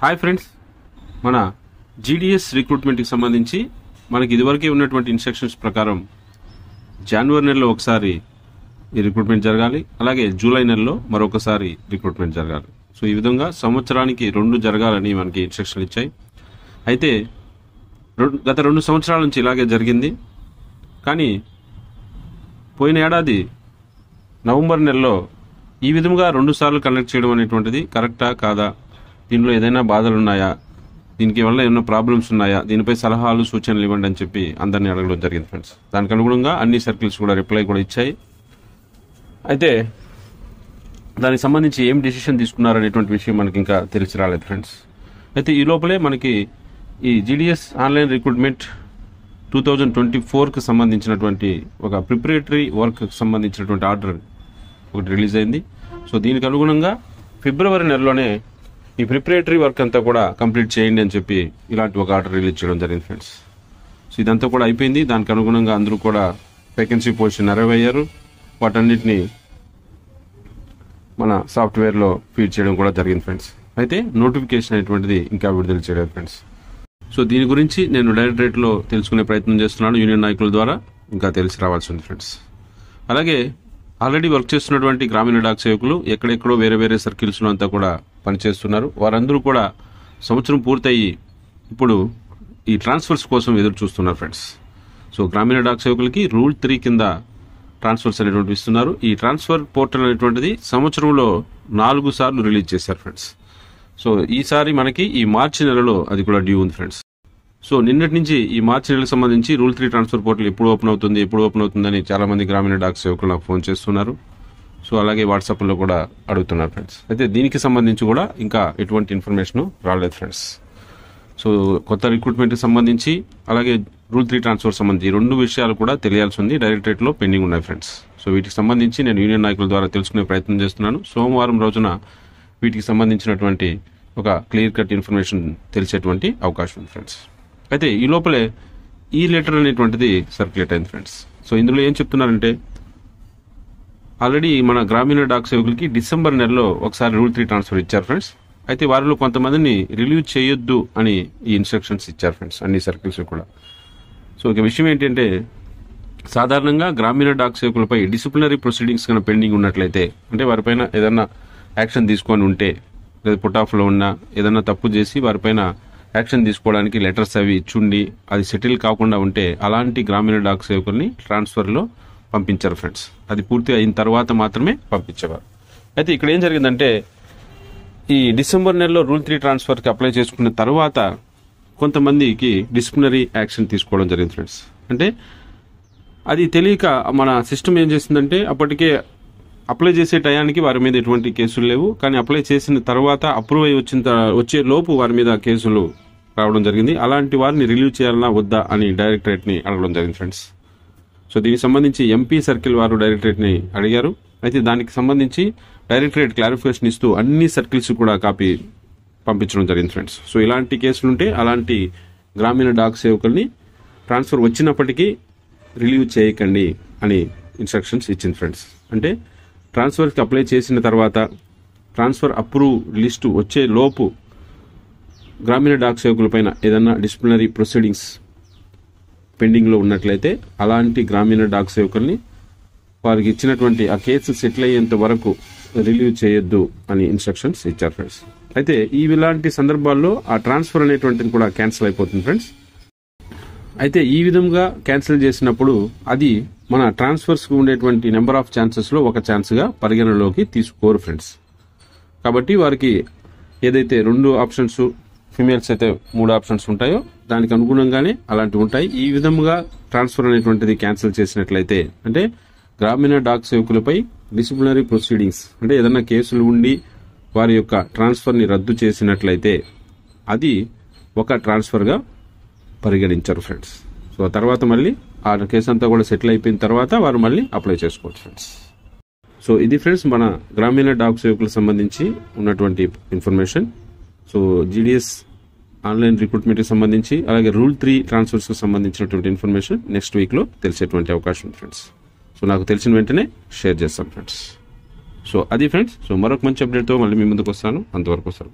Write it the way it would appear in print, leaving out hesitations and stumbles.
Hi friends, మన GDS రిక్రూట్మెంట్కి సంబంధించి మనకి ఇదివరకే ఉన్నటువంటి ఇన్స్ట్రక్షన్స్ ప్రకారం జనవరి నెలలో ఒకసారి ఈ రిక్రూట్మెంట్ జరగాలి, అలాగే జూలై నెలలో మరొకసారి రిక్రూట్మెంట్ జరగాలి. సో ఈ విధంగా సంవత్సరానికి 2 జరగాలని మనకి ఇన్స్ట్రక్షన్లు ఇచ్చాయి. అయితే గత 2 సంవత్సరాల నుంచి ఇలాగే జరిగింది. కానీ పోయిన ఏడాది నవంబర్ నెలలో ఈ విధంగా 2 సార్లు కండక్ట్ చేయడం అనేటువంటిది కరెక్టా కాదా, దీనిలో ఏదైనా బాధలు ఉన్నాయా, దీనికి వల్ల ఏమైనా ప్రాబ్లమ్స్ ఉన్నాయా, దీనిపై సలహాలు సూచనలు ఇవ్వండి అని చెప్పి అందరినీ అడగడం జరిగింది ఫ్రెండ్స్. దానికి అనుగుణంగా అన్ని సర్కిల్స్ కూడా రిప్లై కూడా ఇచ్చాయి. అయితే దానికి సంబంధించి ఏం డెసిషన్ తీసుకున్నారనేటువంటి విషయం మనకి ఇంకా తెలిసి రాలేదు ఫ్రెండ్స్. అయితే ఈ లోపలే మనకి ఈ జీడీఎస్ ఆన్లైన్ రిక్రూట్మెంట్ 2024కి సంబంధించినటువంటి ఒక ప్రిపరేటరీ వర్క్ సంబంధించినటువంటి ఆర్డర్ ఒకటి రిలీజ్ అయింది. సో దీనికి అనుగుణంగా ఫిబ్రవరి నెలలోనే ఈ ప్రిపరేటరీ వర్క్ అంతా కూడా కంప్లీట్ చేయండి అని చెప్పి ఇలాంటి ఒక ఆర్డర్ రిలీజ్ చేయడం జరిగింది ఫ్రెండ్స్. సో ఇదంతా కూడా అయిపోయింది. దానికి అనుగుణంగా అందరూ కూడా వేకెన్సీ పోస్టులు నెరవేరారు. వాటన్నిటిని మన సాఫ్ట్వేర్లో ఫీడ్ చేయడం కూడా జరిగింది ఫ్రెండ్స్. అయితే నోటిఫికేషన్ అనేటువంటిది ఇంకా విడుదల చేయలేదు ఫ్రెండ్స్. సో దీని గురించి నేను డైరెక్టరేట్లో తెలుసుకునే ప్రయత్నం చేస్తున్నాను. యూనియన్ నాయకుల ద్వారా ఇంకా తెలిసి రావాల్సి ఉంది ఫ్రెండ్స్. అలాగే ఆల్రెడీ వర్క్ చేస్తున్నటువంటి గ్రామీణ డాక్ సేవకులు ఎక్కడెక్కడో వేరే వేరే సర్కిల్స్లో అంతా కూడా పనిచేస్తున్నారు. వారందరూ కూడా సంవత్సరం పూర్తయి ఇప్పుడు ఈ ట్రాన్స్ఫర్స్ కోసం ఎదురు చూస్తున్నారు ఫ్రెండ్స్. సో గ్రామీణ డాక్ సేవకులకి రూల్ 3 కింద ట్రాన్స్ఫర్స్ అనేటువంటి ఇస్తున్నారు. ఈ ట్రాన్స్ఫర్ పోర్టల్ అనేటువంటిది సంవత్సరంలో 4 సార్లు రిలీజ్ చేశారు ఫ్రెండ్స్. సో ఈసారి మనకి ఈ మార్చి నెలలో అది కూడా డ్యూ ఉంది ఫ్రెండ్స్. సో నిన్నటి నుంచి ఈ మార్చి నెలకు సంబంధించి రూల్ 3 ట్రాన్స్ఫర్ పోర్టల్ ఎప్పుడు ఓపెన్ అవుతుందని చాలా మంది గ్రామీణ డాక్ సేవకులు నాకు ఫోన్ చేస్తున్నారు. సో అలాగే వాట్సాప్లో కూడా అడుగుతున్నారు ఫ్రెండ్స్. అయితే దీనికి సంబంధించి కూడా ఇంకా ఎటువంటి ఇన్ఫర్మేషన్ రాలేదు ఫ్రెండ్స్. సో కొత్త రిక్రూట్మెంట్కి సంబంధించి అలాగే రూల్ 3 ట్రాన్స్ఫర్ సంబంధించి 2 విషయాలు కూడా తెలియాల్సి ఉంది. డైరెక్టరేట్లో పెండింగ్ ఉన్నాయి ఫ్రెండ్స్. సో వీటికి సంబంధించి నేను యూనియన్ నాయకుల ద్వారా తెలుసుకునే ప్రయత్నం చేస్తున్నాను. సోమవారం రోజున వీటికి సంబంధించినటువంటి ఒక క్లియర్ కట్ ఇన్ఫర్మేషన్ తెలిసేటువంటి అవకాశం ఉంది ఫ్రెండ్స్. అయితే ఈ లోపలే ఈ లెటర్ అనేటువంటిది సర్క్యులేట్ అయింది ఫ్రెండ్స్. సో ఇందులో ఏం చెప్తున్నారంటే ఆల్రెడీ మన గ్రామీణ డాక్ సేవకులకి డిసెంబర్ నెలలో ఒకసారి రూల్ 3 ట్రాన్స్ఫర్ ఇచ్చారు ఫ్రెండ్స్. అయితే వారిలో కొంతమందిని రిలీవ్ చేయొద్దు అని ఈ ఇన్స్ట్రక్షన్స్ ఇచ్చారు ఫ్రెండ్స్ అన్ని సర్కిల్స్ కూడా. సో ఇక విషయం ఏంటంటే సాధారణంగా గ్రామీణ డాక్ సేవకులపై డిసిప్లినరీ ప్రొసీడింగ్స్ కన్నా పెండింగ్ ఉన్నట్లయితే, అంటే వారిపైన ఏదన్నా యాక్షన్ తీసుకొని ఉంటే, లేదా పుట్ ఆఫ్లో ఉన్నా ఏదన్నా తప్పు చేసి వారిపైన యాక్షన్ తీసుకోవడానికి లెటర్స్ అవి ఇచ్చుండి అది సెటిల్ కాకుండా ఉంటే అలాంటి గ్రామీణ డాక్ సేవకుల్ని ట్రాన్స్ఫర్లో పంపించారు ఫ్రెండ్స్. అది పూర్తి అయిన తర్వాత మాత్రమే పంపించేవారు. అయితే ఇక్కడ ఏం జరిగిందంటే ఈ డిసెంబర్ నెలలో రూల్ 3 ట్రాన్స్ఫర్కి అప్లై చేసుకున్న తర్వాత కొంతమందికి డిసిప్లినరీ యాక్షన్ తీసుకోవడం జరిగింది ఫ్రెండ్స్. అంటే అది తెలియక మన సిస్టమ్ ఏం చేసిందంటే అప్పటికే అప్లై చేసే టయానికి వారి మీద ఎటువంటి కేసులు లేవు, కానీ అప్లై చేసిన తర్వాత అప్రూవ్ అయ్యి వచ్చే లోపు వారి మీద కేసులు రావడం జరిగింది. అలాంటి వారిని రిలీవ్ చేయాలన్నా వద్దా అని డైరెక్టరేట్ని అడగడం జరిగింది ఫ్రెండ్స్. సో దీనికి సంబంధించి ఎంపీ సర్కిల్ వారు డైరెక్టరేట్ని అడిగారు. అయితే దానికి సంబంధించి డైరెక్టరేట్ క్లారిఫికేషన్ ఇస్తూ అన్ని సర్కిల్స్ కూడా కాపీ పంపించడం జరిగింది ఫ్రెండ్స్. సో ఇలాంటి కేసులుంటే అలాంటి గ్రామీణ డాక్ సేవకుల్ని ట్రాన్స్ఫర్ వచ్చినప్పటికీ రిలీవ్ చేయకండి అని ఇన్స్ట్రక్షన్స్ ఇచ్చింది ఫ్రెండ్స్. అంటే ట్రాన్స్ఫర్కి అప్లై చేసిన తర్వాత ట్రాన్స్ఫర్ అప్రూవ్ లిస్టు వచ్చే లోపు గ్రామీణ డాక్ సేవకుల పైన ఏదన్నా డిసిప్లినరీ ప్రొసీడింగ్స్ పెండింగ్లో ఉన్నట్లయితే అలాంటి గ్రామీణ డాక్ సేవకుల్ని వారికి ఇచ్చినటువంటి ఆ కేసు సెటిల్ అయ్యేంత వరకు రిలీవ్ చేయొద్దు అని ఇన్స్ట్రక్షన్స్ ఇచ్చారు ఫ్రెండ్స్. అయితే ఇలాంటి సందర్భాల్లో ఆ ట్రాన్స్ఫర్ అనేటువంటిది కూడా క్యాన్సిల్ అయిపోతుంది ఫ్రెండ్స్. అయితే ఈ విధంగా క్యాన్సిల్ చేసినప్పుడు అది మన ట్రాన్స్ఫర్స్కి ఉండేటువంటి నెంబర్ ఆఫ్ ఛాన్సెస్లో ఒక ఛాన్స్గా పరిగణలోకి తీసుకోరు ఫ్రెండ్స్. కాబట్టి వారికి ఏదైతే 2 ఆప్షన్స్, ఫిమేల్స్ అయితే 3 ఆప్షన్స్ ఉంటాయో దానికి అనుగుణంగానే అలాంటివి ఉంటాయి. ఈ విధంగా ట్రాన్స్ఫర్ అనేటువంటిది క్యాన్సిల్ చేసినట్లయితే, అంటే గ్రామీణ డాక్ సేవకులపై డిసిప్లినరీ ప్రొసీడింగ్స్ అంటే ఏదన్నా కేసులు ఉండి వారి యొక్క ట్రాన్స్ఫర్ని రద్దు చేసినట్లయితే అది ఒక ట్రాన్స్ఫర్గా పరిగణించారు ఫ్రెండ్స్. సో తర్వాత మళ్ళీ ఆ కేసు అంతా కూడా సెటిల్ అయిపోయిన తర్వాత వారు మళ్ళీ అప్లై చేసుకోవచ్చు ఫ్రెండ్స్. సో ఇది ఫ్రెండ్స్ మన గ్రామీణ డాక్ సేవకులకు సంబంధించి ఉన్నటువంటి ఇన్ఫర్మేషన్. సో జీడీఎస్ ఆన్లైన్ రిక్రూట్మెంట్కి సంబంధించి అలాగే రూల్ 3 ట్రాన్స్ఫర్స్కి సంబంధించినటువంటి ఇన్ఫర్మేషన్ నెక్స్ట్ వీక్లో తెలిసేటువంటి అవకాశం ఉంది ఫ్రెండ్స్. సో నాకు తెలిసిన వెంటనే షేర్ చేస్తాను ఫ్రెండ్స్. సో అది ఫ్రెండ్స్. సో మరొక మంచి అప్డేట్తో మళ్ళీ మీ ముందుకు వస్తాను. అంతవరకు వస్తాను.